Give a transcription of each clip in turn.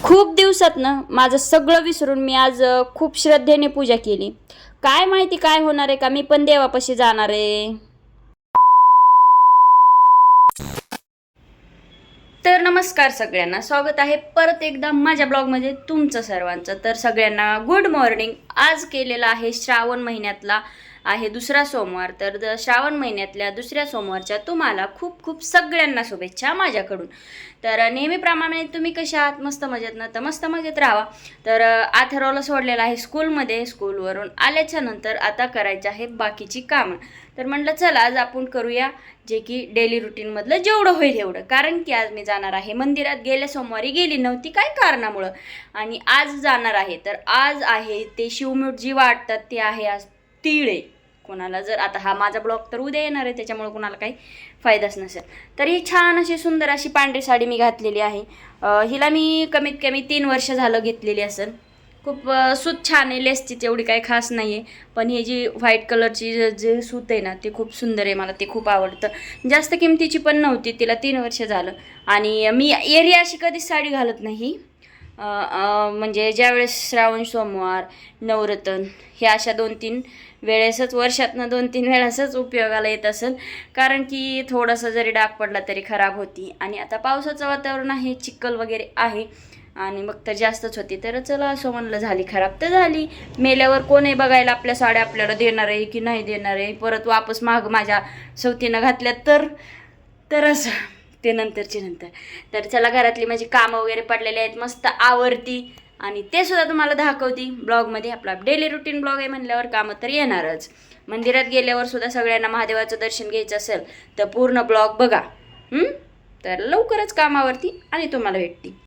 खूप दिवसातनं माझं सगळं विसरून मी आज खूप श्रद्धेने पूजा केली. काय माहिती काय होणार आहे का, मी पण देवापाशी जाणार आहे. तर नमस्कार सगळ्यांना, स्वागत आहे परत एकदा माझ्या ब्लॉगमध्ये तुमचं सर्वांचं. तर सगळ्यांना गुड मॉर्निंग. आज केलेला आहे श्रावण महिन्यातला आहे दुसरा सोमवार. तर श्रावण महिन्यातल्या दुसऱ्या सोमवारच्या तुम्हाला खूप खूप सगळ्यांना शुभेच्छा माझ्याकडून. तर नेहमीप्रमाणे तुम्ही कशा आहात? मस्त मजेत ना? तर मस्त मजेत राहा. तर अथर्वला सोडलेलं आहे स्कूलमध्ये. स्कूलवरून आल्याच्या नंतर आता करायचं आहे बाकीची कामं. तर म्हटलं चला आज आपण करूया जे की डेली रुटीनमधलं जेवढं होईल एवढं. कारण की आज मी जाणार आहे मंदिरात. गेल्या सोमवारी गेली नव्हती काय कारणामुळं, आणि आज जाणार आहे. तर आज आहे ते शिवमूठ जी वाटतात ते आहे आज तिळे. कोणाला जर आता हा माझा ब्लॉग तर उद्या येणार आहे, त्याच्यामुळे कोणाला काही फायदाच नसेल. तर ही छान अशी सुंदर अशी पांढरी साडी मी घातलेली आहे. हिला मी कमीत कमी 3 वर्ष झालं घेतलेली असेल. खूप सूत छान आहे. लेसची तेवढी काही खास नाही आहे, पण ही जी व्हाईट कलरची जे सूत आहे ना ते खूप सुंदर आहे. मला ते खूप आवडतं. जास्त किमतीची पण नव्हती, तिला 3 वर्ष झालं. आणि मी एरवी अशी कधीच साडी घालत नाही. म्हणजे ज्यावेळेस श्रावण सोमवार, नवरत्न हे अशा 2-3 वेळेसच, वर्षातनं 2-3 वेळेसच उपयोगाला येत असेल. कारण की थोडंसं जरी डाग पडला तरी खराब होती. आणि आता पावसाचं वातावरण आहे, चिखल वगैरे आहे, आणि मग तर जास्तच होती. तर चला असं म्हणलं, झाली खराब तर झाली. मेल्यावर कोण आहे बघायला आपल्या साड्या आपल्याला देणार आहे की नाही देणार आहे, परत वापस माग माझ्या सवतीनं घातल्यात तर असं ते नंतरची नंतर. तर चला, घरातली माझी कामं वगैरे पडलेली आहेत, मस्त आवरती आणि ते सुद्धा तुम्हाला दाखवती ब्लॉगमध्ये. आपला डेली रुटीन ब्लॉग आहे म्हणल्यावर कामं तर येणारच. मंदिरात गेल्यावर सुद्धा सगळ्यांना महादेवाचं दर्शन घ्यायचं असेल तर पूर्ण ब्लॉग बघा. तर लवकरच कामावरती आणि तुम्हाला भेटते.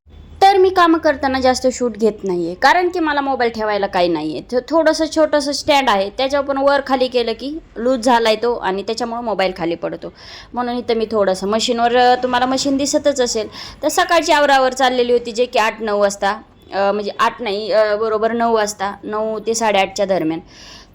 तर मी कामं करताना जास्त शूट घेत नाही आहे, कारण की मला मोबाईल ठेवायला काही नाही आहे. थोडंसं छोटंसं स्टँड आहे, त्याच्यावर पण वर खाली केलं की लूज झाला आहे तो, आणि त्याच्यामुळं मोबाईल खाली पडतो. म्हणून इथं मी थोडंसं मशीनवर, तुम्हाला मशीन दिसतच असेल. तर सकाळची आवरावर चाललेली होती, जे की 8-9 वाजता, म्हणजे 8 नाही, बरोबर 9 वाजता, 9 ते 8:30च्या दरम्यान.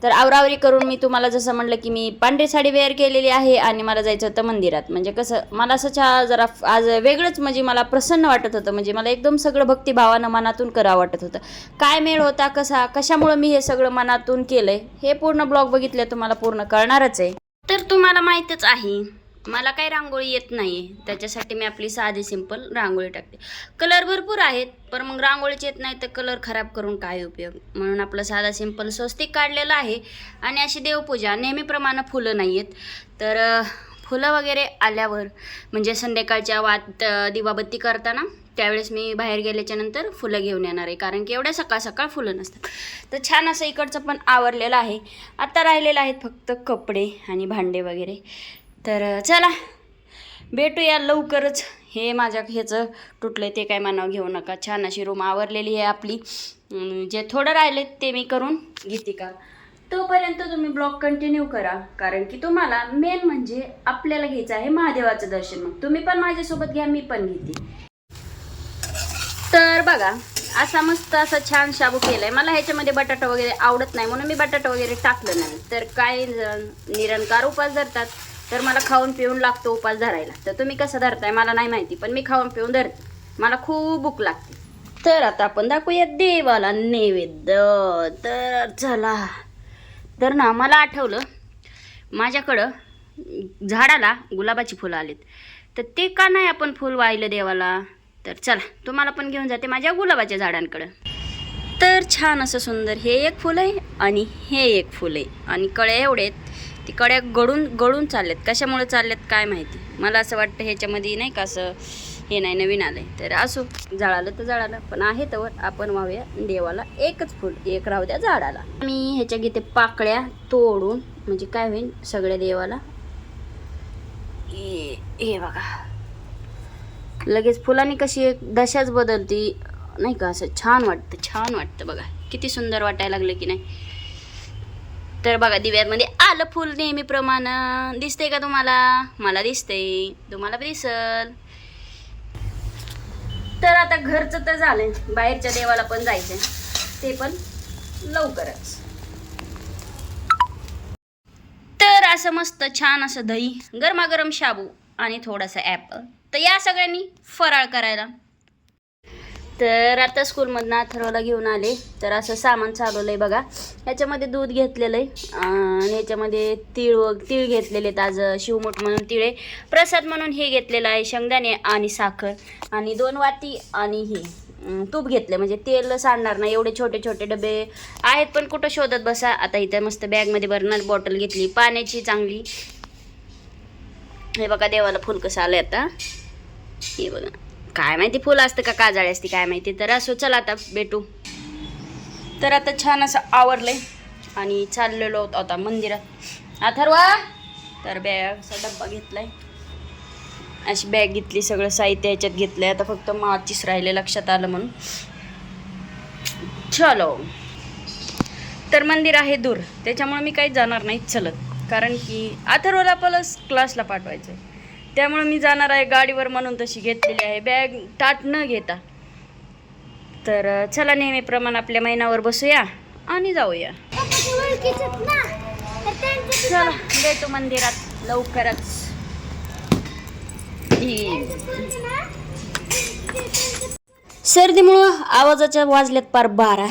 तर आवरावरी करून मी तुम्हाला जसं म्हटलं की मी पांढरी साडी वेअर केलेली आहे आणि मला जायचं होतं मंदिरात. म्हणजे कसं मला असं जरा आज वेगळंच, म्हणजे मला प्रसन्न वाटत होतं. म्हणजे मला एकदम सगळं भक्तिभावानं मनातून करावं वाटत होतं. काय मेळ होता, कशामुळं मी हे सगळं मनातून केलं आहे हे पूर्ण ब्लॉग बघितलं तुम्हाला पूर्ण कळणारच आहे. तर तुम्हाला माहीतच आहे मला काही रांगोळी येत नाही, त्याच्यासाठी मी आपली साधी सिंपल रांगोळी टाकते. कलर भरपूर आहेत, पण मग रांगोळीच येत नाही तर कलर खराब करून काय उपयोग. म्हणून आपलं साधा सिंपल स्वस्तिक काढलेलं आहे. आणि अशी देवपूजा नेहमीप्रमाणे फुलं नाही आहेत, तर फुलं वगैरे आल्यावर, म्हणजे संध्याकाळच्या दिवाबत्ती करताना त्यावेळेस मी बाहेर गेल्याच्या नंतर फुलं घेऊन येणार आहे. कारण की एवढ्या सकाळ सकाळ फुलं नसतात. तर छान असं इकडचं पण आवरलेलं आहे. आता राहिलेलं आहेत फक्त कपडे आणि भांडे वगैरे. तर चला भेटूया लवकरच. हे माझ्या ह्याचं तुटलं ते काय मानावं घेऊ नका. छान अशी रूम आवरलेली आहे आपली. जे थोडं राहिले ते मी करून घेते का. तोपर्यंत तुम्ही ब्लॉग कंटिन्यू करा, कारण की तुम्हाला मेन म्हणजे आपल्याला घ्यायचं आहे महादेवाचं दर्शन. मग तुम्ही पण माझ्यासोबत घ्या, मी पण घेते. तर बघा, असा मस्त असा छान शाबू केलाय. मला ह्याच्यामध्ये बटाटा वगैरे आवडत नाही, म्हणून मी बटाटा वगैरे टाकलं नाही. तर काही जण निरंकार उपास धरतात, तर मला खाऊन पिऊन लागतो उपास धरायला. तर तुम्ही कसं धरताय मला नाही माहिती, पण मी खाऊन पिऊन धरते. मला खूप भूक लागते. तर आता आपण दाखवूया देवाला नैवेद्य. तर चला. तर ना मला आठवलं, माझ्याकडं झाडाला गुलाबाची फुलं आलीत, तर ते का नाही आपण फुल वाहिलं देवाला. तर चला तुम्हाला पण घेऊन जाते माझ्या गुलाबाच्या झाडांकडं. तर छान असं सुंदर हे एक फुल आहे आणि हे एक फुल आहे, आणि कळ्या एवढे आहेत. ती कळ्या गळून चालल्यात. कशामुळे चालल्यात काय माहिती. मला असं वाटतं ह्याच्यामध्ये नाही का असं हे नाही, नवीन आलं आहे. तर असो, जळालं तर जळालं, पण आहे तर आपण वाहूया देवाला एकच फुल, एक राहू द्या झाडाला. मी ह्याच्या घेते पाकळ्या तोडून, म्हणजे काय होईल सगळ्या देवाला. हे बघा, लगेच फुलांनी कशी एक दशाच बदलती नाही का. असं छान वाटतं बघा, किती सुंदर वाटायला लागलं की नाही. तर बघा, दिव्यामध्ये आलं फुल नेहमीप्रमाणे. दिसतंय का तुम्हाला? मला दिसतंय, तुम्हाला दिसल. तर आता घरचं तर झालंय, बाहेरच्या देवाला पण जायचंय, ते पण लवकरच. तर असं मस्त छान असं दही, गरमागरम शाबू आणि थोडासा ॲपल. तर या सगळ्यांनी फराळ करायला. तर आता स्कूलमधनं अथर्वला घेऊन आले. तर असं सामान चालवलं आहे बघा. ह्याच्यामध्ये दूध घेतलेलं आहे आणि ह्याच्यामध्ये तीळ घेतलेले आहेत. आज शिवमोठ म्हणून तिळे, प्रसाद म्हणून हे घेतलेलं आहे शेंगदाणे आणि साखर, आणि 2 वाटी आणि हे तूप घेतले. म्हणजे तेल सांडणार नाही एवढे छोटे छोटे डबे आहेत. पण कुठं शोधत बसा. आता इथं मस्त बॅगमध्ये भरणार बॉटल घेतली पाण्याची चांगली. हे बघा देवाला फुल कसं आलं आता. हे बघा, काय माहिती फुलं असतं का काजळी असते काय माहिती. तर असो चला आता भेटू. तर आता छान असं आवरलंय आणि चाललेलो होतो आता मंदिरात. अथर्वा तर बॅगचा डब्बा घेतलाय, अशी बॅग घेतली, सगळं साहित्य ह्याच्यात घेतलंय. आता फक्त माचीस राहिले लक्षात आलं म्हणून. चलो. तर मंदिर आहे दूर, त्याच्यामुळे मी काही जाणार नाही चलत, कारण की अथर्वला प्लस क्लासला पाठवायचं आहे. त्यामुळे मी जाणार आहे गाडीवर म्हणून तशी घेतलेली आहे बॅग ताट न घेता. तर चला नेहमीप्रमाणे आपल्या महिन्यावर बसूया आणि जाऊया. चला भेटू मंदिरात लवकरच. सर्दीमुळं आवाजाच्या वाजल्यात पार 12.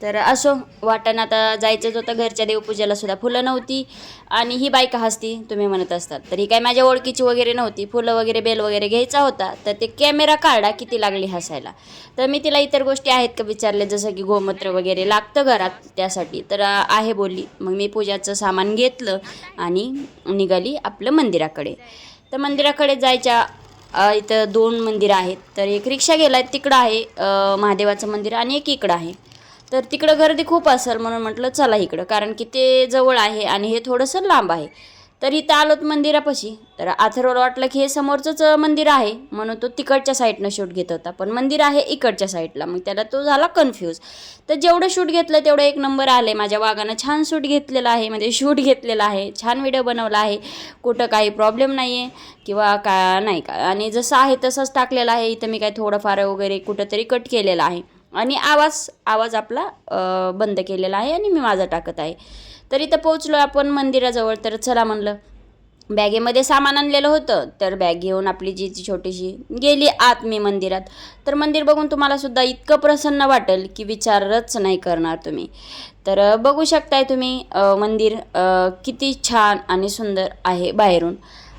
तर असो वाटण आता जायचंच होतं. घरच्या देवपूजेला सुद्धा फुलं नव्हती आणि ही बायका हसती तुम्ही म्हणत असतात, तर ही काय माझ्या ओळखीची वगैरे नव्हती. फुलं वगैरे बेल वगैरे घ्यायचा होता, तर ते कॅमेरा काढा किती लागली हसायला. तर मी तिला इतर गोष्टी आहेत का विचारले, जसं की गोमूत्र वगैरे लागतं घरात त्यासाठी, तर आहे बोलली. मग मी पूजाचं सामान घेतलं आणि निघाली आपलं मंदिराकडे. तर मंदिराकडे जायच्या इथं 2 मंदिरं आहेत. तर एक रिक्षा गेला आहे तिकडं आहे महादेवाचं मंदिर, आणि एक इकडं आहे. तर तिकडं गर्दी खूप असेल म्हणून म्हटलं चला इकडं, कारण की ते जवळ आहे आणि हे थोडंसं लांब आहे. तर इथं आलोत मंदिरापाशी. तर अथर्वला वाटलं की हे समोरचंच मंदिर आहे म्हणून तो तिकडच्या साईडनं शूट घेत होता, पण मंदिर आहे इकडच्या साईडला. मग त्याला तो झाला कन्फ्यूज. तर जेवढं शूट घेतलं तेवढं 1 नंबर आले. माझ्या वाघानं छान शूट घेतलेलं आहे, म्हणजे शूट घेतलेलं आहे, छान व्हिडिओ बनवला आहे, कुठं काही प्रॉब्लेम नाही आहे किंवा का नाही का. आणि जसं आहे तसंच टाकलेलं आहे. इथं मी काय थोडंफार वगैरे कुठंतरी कट केलेलं आहे आणि आवाज आपला बंद केलेला आहे आणि मी माझा टाकत आहे. तर इथं पोचलो आपण मंदिराजवळ. तर चला म्हणलं, बॅगेमध्ये सामान आणलेलं होतं, तर बॅग घेऊन आपली जी छोटीशी गेली आत मी मंदिरात. तर मंदिर बघून तुम्हाला सुद्धा इतकं प्रसन्न वाटेल की विचारच नाही करणार तुम्ही. तर बघू शकताय तुम्ही मंदिर किती छान आणि सुंदर आहे बाहेरून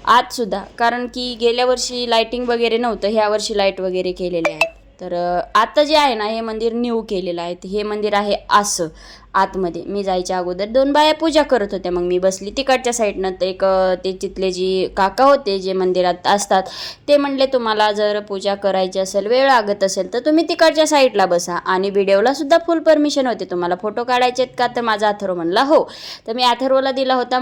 आतसुद्धा, कारण की गेल्या वर्षी लाईटिंग वगैरे नव्हतं, ह्या वर्षी लाईट वगैरे केलेले आहेत. तर आता जे आहे ना हे मंदिर न्यू केलेलं आहे. हे मंदिर आहे असं आतमध्ये. मी जायच्या अगोदर 2 बाया पूजा करत होत्या, मग मी बसली तिकडच्या साईडनं. तर एक ते तिथले जी काका होते जे मंदिरात असतात, ते म्हणले तुम्हाला जर पूजा करायची असेल, वेळ लागत असेल, तर तुम्ही तिकडच्या साईडला बसा आणि व्हिडिओला सुद्धा फुल परमिशन होते. तुम्हाला फोटो काढायचे आहेत का, तर माझा अथर्व म्हणला हो. तर मी अथर्वला दिला होता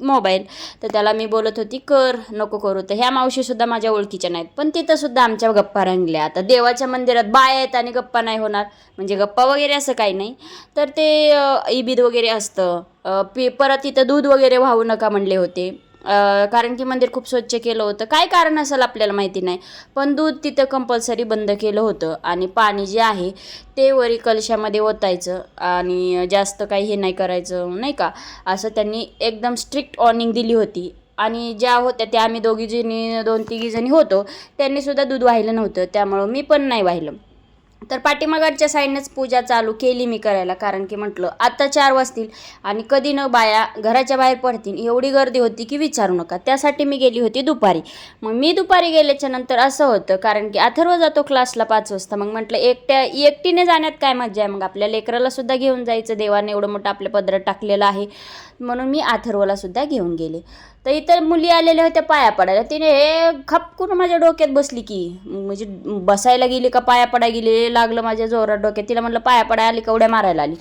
मोबाईल. तर त्याला मी बोलत होती कर नको करू. तर ह्या मावशीसुद्धा माझ्या ओळखीच्या नाहीत, पण तिथंसुद्धा आमच्या गप्पा रंगल्या. आता देवाच्या मंदिरात बाया आहेत आणि गप्पा नाही होणार, म्हणजे गप्पा वगैरे असं काही नाही. तर ते ईबीद वगैरे असतं. परत इथं दूध वगैरे वाहू नका म्हणले होते, कारण की मंदिर खूप स्वच्छ केलं होतं. काय कारण असेल आपल्याला माहिती नाही, पण दूध तिथं कंपल्सरी बंद केलं होतं. आणि पाणी जे आहे ते वरी कलशामध्ये ओतायचं आणि जास्त काही हे नाही करायचं, नाही का, असं त्यांनी एकदम स्ट्रिक्ट वॉर्निंग दिली होती. आणि ज्या होत्या त्या आम्ही 2-3 जणी होतो, त्यांनीसुद्धा दूध वाहिलं नव्हतं, त्यामुळं मी पण नाही वाहिलं. तर पाठीमागच्या साईडनेच पूजा चालू केली मी करायला, कारण की म्हटलं आता 4 वाजतील आणि कधी न बाया घराच्या बाहेर पडतील, एवढी गर्दी होती की विचारू नका. त्यासाठी मी गेली होती दुपारी. मग मी दुपारी गेल्याच्या नंतर असं होतं, कारण की अथर्व जातो क्लासला 5 वाजता. मग म्हटलं एकटीने जाण्यात काय मजा आहे, मग आपल्या लेकराला सुद्धा घेऊन जायचं. देवाने एवढं मोठं आपल्या पदरात टाकलेलं आहे म्हणून मी अथर्वला सुद्धा घेऊन गेले. तर इतर मुली आलेल्या होत्या पाया पडायला. तिने हे खपकून माझ्या डोक्यात बसली की, म्हणजे बसायला गेली का पाया पडायला गेली, लागलं माझ्या जोरात डोक्यात. तिला म्हणलं पाया पडायला आली का उड्या मारायला आली.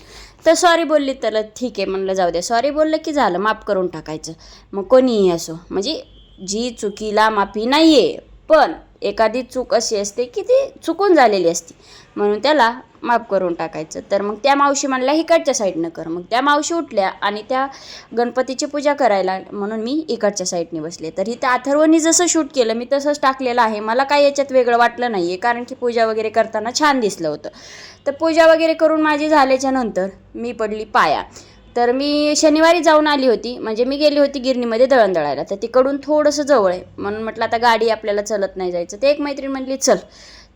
तर सॉरी बोलली. तर ठीक आहे म्हणलं जाऊ द्या, सॉरी बोललं की झालं, माफ करून टाकायचं. मग कोणीही असो, म्हणजे जी चुकीला माफी नाही आहे, पण एखादी चूक अशी असते की ती चुकून झालेली असते म्हणून त्याला माफ करून टाकायचं. तर मग त्या मावशी म्हणल्या इकडच्या साईडनं कर. मग त्या मावशी उठल्या आणि त्या गणपतीची पूजा करायला, म्हणून मी इकडच्या साईडने बसले. तर इथं अथर्वनी जसं शूट केलं मी तसंच टाकलेलं आहे. मला काही याच्यात वेगळं वाटलं नाही आहे, कारण की पूजा वगैरे करताना छान दिसलं होतं. तर पूजा वगैरे करून माझी झाल्याच्या नंतर मी पडली पाया. तर मी शनिवारी जाऊन आली होती, म्हणजे मी गेली होती गिरणीमध्ये दळण दळायला. तर तिकडून थोडंसं जवळ आहे म्हणून म्हटलं आता गाडी आपल्याला चलत नाही जायचं. ते एक मैत्रीण म्हणली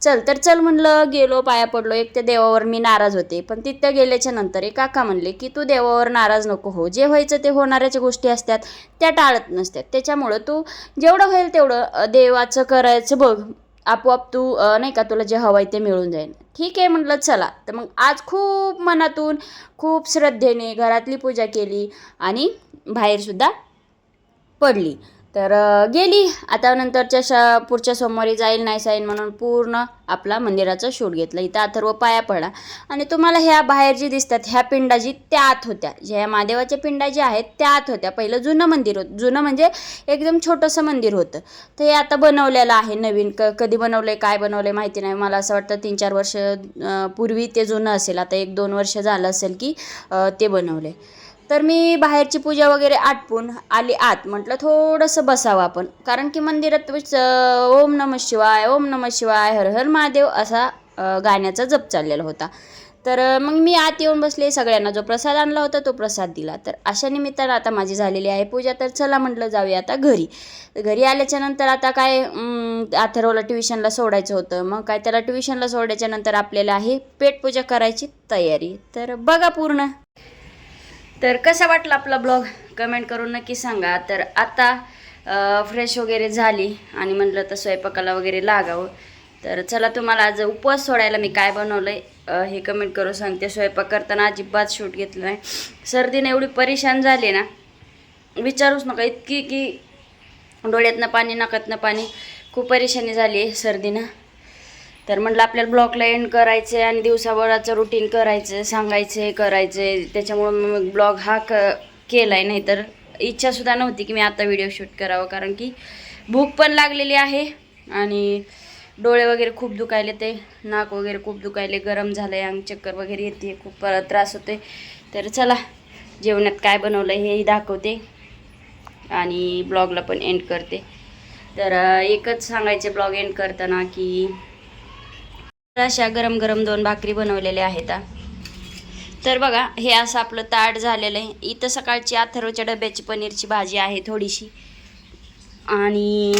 चल म्हणलं, गेलो, पाया पडलो. एक त्या देवावर मी नाराज होते, पण तिथं गेल्याच्या नंतर एक काका म्हणले की तू देवावर नाराज नको हो, जे व्हायचं ते होणाऱ्याच्या गोष्टी असतात त्या टाळत नसतात, त्याच्यामुळं तू जेवढं होईल तेवढं देवाचं करायचं बघ, आपोआप तू नाही का तुला जे हवं आहे ते मिळून जाईल. ठीक आहे म्हटलं चला. तर मग आज खूप मनातून खूप श्रद्धेने घरातली पूजा केली आणि बाहेरसुद्धा पडली. तर गेली. आता नंतरच्या पुढच्या सोमवारी जाईल नाही जाईल म्हणून पूर्ण आपला मंदिराचा शूट घेतला. इथं अथर्व पाया पडा आणि तुम्हाला ह्या बाहेर जी दिसतात ह्या पिंडाजी त्या आत होत्या, ज्या महादेवाच्या पिंडा ज्या आहेत त्या आत होत्या. पहिलं जुनं मंदिर होतं, जुनं म्हणजे एकदम छोटंसं मंदिर होतं. तर हे आता बनवलेलं आहे नवीन. कधी बनवलं आहे काय बनवलं आहे माहिती नाही. मला असं वाटतं 3-4 वर्ष पूर्वी ते जुनं असेल. आता 1-2 वर्ष झालं असेल की ते बनवलं आहे. तर मी बाहेरची पूजा वगैरे आटपून आली आत. म्हटलं थोडंसं बसावं आपण, कारण की मंदिरात ओम नमः शिवाय, ओम नमः शिवाय, हर हर महादेव असा गाण्याचा जप चाललेला होता. तर मग मी आत येऊन बसले. सगळ्यांना जो प्रसाद आणला होता तो प्रसाद दिला. तर अशा निमित्तानं आता माझी झालेली आहे पूजा. तर चला म्हटलं जाऊया आता घरी. घरी आल्याच्या नंतर आता काय अथर्वला ट्युशनला सोडायचं होतं. मग काय त्याला ट्युशनला सोडायच्या नंतर आपल्याला आहे पेटपूजा करायची तयारी. तर बघा पूर्ण. तर कसा वाटला आपला ब्लॉग कमेंट करून नक्की सांगा. तर आता फ्रेश वगैरे झाली आणि म्हटलं तर स्वयंपाकाला वगैरे लागावं. तर चला तुम्हाला आज उपवास सोडायला मी काय बनवलं आहे हे कमेंट करून सांगते. स्वयंपाक करताना अजिबात शूट घेतलं नाही. सर्दीने एवढी परेशान झाली ना विचारूच नका, इतकी की डोळ्यातनं पाणी नाकातनं पाणी, खूप परेशानी झाली आहे सर्दीनं. तर म्हटलं आपल्याला ब्लॉगला एंड करायचं आहे आणि दिवसाभराचं रुटीन करायचं, सांगायचं आहे, करायचं आहे. त्याच्यामुळं मग ब्लॉग हा केला आहे. नाही तर इच्छासुद्धा नव्हती की मी आता व्हिडिओ शूट करावं, कारण की भूक पण लागलेली आहे आणि डोळे वगैरे खूप दुखायले, ते नाक वगैरे खूप दुखायले, गरम झालं आहे, अंग चक्कर वगैरे येते, खूप त्रास होते. तर चला जेवणात काय बनवलं हेही दाखवते आणि ब्लॉगला पण एंड करते. तर एकच सांगायचे ब्लॉग एंड करताना की अशा गरम गरम 2 भाकरी बनवलेल्या आहेत. तर बघा हे असं आपलं ताट झालेलं आहे. इथं सकाळची अथर्वच्या डब्याची पनीरची भाजी आहे थोडीशी. आणि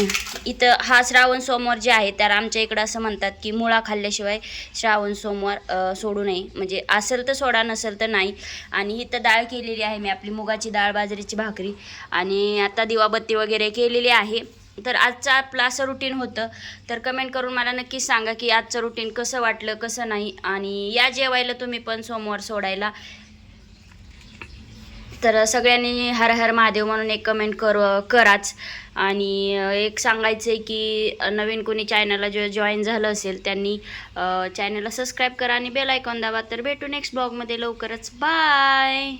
इथं हा श्रावण सोमवार जे आहे तर आमच्या इकडं असं म्हणतात की मुळा खाल्ल्याशिवाय श्रावण सोमवार सोडू नये, म्हणजे असेल तर सोडा नसेल तर नाही. आणि इथं डाळ केलेली आहे मी आपली मुगाची डाळ, बाजरीची भाकरी आणि आता दिवाबत्ती वगैरे केलेली आहे. तर आजचं आपलं असं रुटीन होतं. तर कमेंट करून मला नक्कीच सांगा की आजचं रुटीन कसं वाटलं कसं नाही. आणि या जेवायला तुम्ही पण सोमवार सोडायला. तर सगळ्यांनी हर हर महादेव म्हणून एक कमेंट कराच. आणि एक सांगायचं आहे की नवीन कोणी चॅनलला जॉईन झालं असेल त्यांनी चॅनलला सबस्क्राईब करा आणि बेल आयकॉन दाबा. तर भेटू नेक्स्ट ब्लॉगमध्ये लवकरच. बाय.